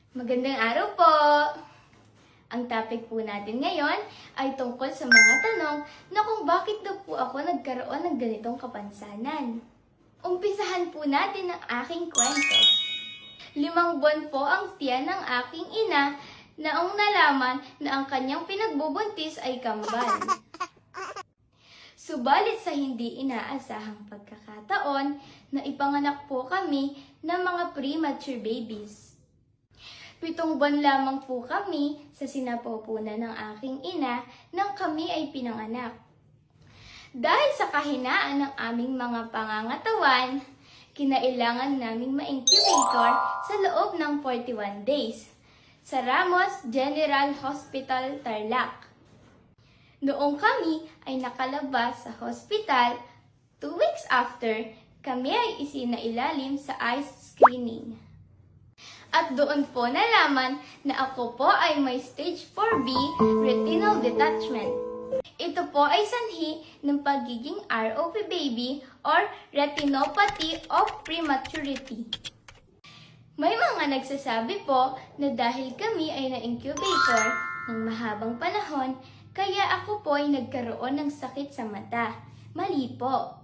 Magandang araw po! Ang topic po natin ngayon ay tungkol sa mga tanong na kung bakit daw po ako nagkaroon ng ganitong kapansanan. Umpisahan po natin ang aking kwento. 5 buwan po ang tiyan ng aking ina naong nalaman na ang kanyang pinagbubuntis ay kambal. Subalit sa hindi inaasahang pagkakataon na ipanganak po kami ng mga premature babies. 7 buwan lamang po kami sa sinapupunan ng aking ina nang kami ay pinanganak. Dahil sa kahinaan ng aming mga pangangatawan, kinailangan naming ma-incubator sa loob ng 41 days sa Ramos General Hospital, Tarlac. Noong kami ay nakalabas sa hospital, 2 weeks after, kami ay isinailalim sa ICE screening. At doon po nalaman na ako po ay may stage 4B retinal detachment. Ito po ay sanhi ng pagiging ROP baby or retinopathy of prematurity. May mga nagsasabi po na dahil kami ay na-incubator ng mahabang panahon, kaya ako po ay nagkaroon ng sakit sa mata. Mali po.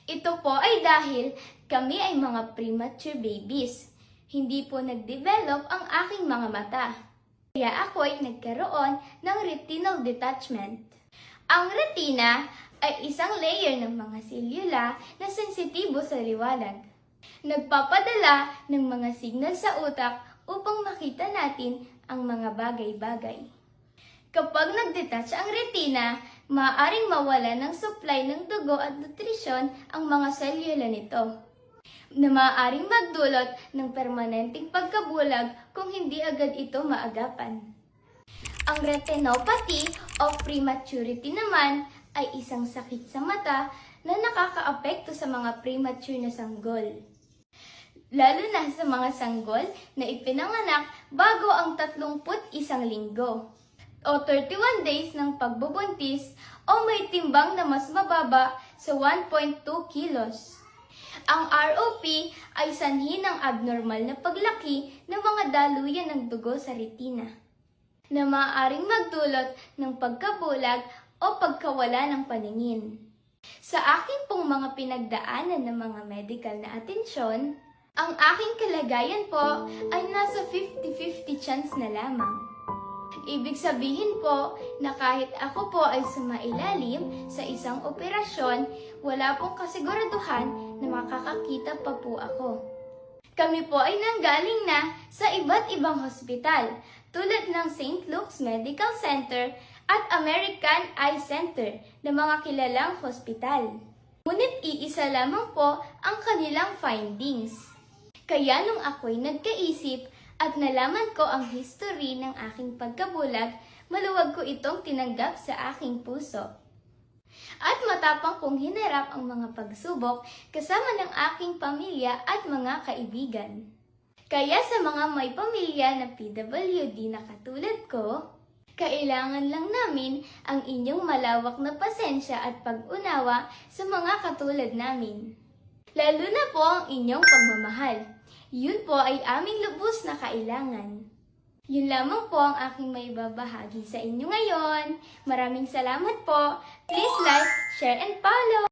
Ito po ay dahil kami ay mga premature babies. Hindi po nag-develop ang aking mga mata. Kaya ako ay nagkaroon ng retinal detachment. Ang retina ay isang layer ng mga selula na sensitibo sa liwanag. Nagpapadala ng mga signal sa utak upang makita natin ang mga bagay-bagay. Kapag nag-detach ang retina, maaaring mawala ng supply ng dugo at nutrisyon ang mga selula nito, na maaaring magdulot ng permanenteng pagkabulag kung hindi agad ito maagapan. Ang retinopathy o prematurity naman ay isang sakit sa mata na nakakaapekto sa mga premature na sanggol. Lalo na sa mga sanggol na ipinanganak bago ang 31 linggo o 31 days ng pagbubuntis o may timbang na mas mababa sa 1.2 kilos. Ang ROP ay sanhi ng abnormal na paglaki ng mga daluyan ng dugo sa retina, na maaaring magdulot ng pagkabulag o pagkawala ng paningin. Sa aking pong mga pinagdaanan ng mga medical na atensyon, ang aking kalagayan po ay nasa 50-50 chance na lamang. Ibig sabihin po na kahit ako po ay sumailalim sa isang operasyon, wala pong kasiguraduhan na makakakita pa po ako. Kami po ay nanggaling na sa iba't ibang hospital tulad ng St. Luke's Medical Center at American Eye Center na mga kilalang hospital. Ngunit iisa lamang po ang kanilang findings. Kaya nung ako'y nagkaisip at nalaman ko ang history ng aking pagkabulag, maluwag ko itong tinanggap sa aking puso. At matapang kong hinarap ang mga pagsubok kasama ng aking pamilya at mga kaibigan. Kaya sa mga may pamilya na PWD na katulad ko, kailangan lang namin ang inyong malawak na pasensya at pag-unawa sa mga katulad namin. Lalo na po ang inyong pagmamahal. Yun po ay aming lubos na kailangan. Yun lamang po ang aking maibabahagi sa inyo ngayon. Maraming salamat po. Please like, share, and follow!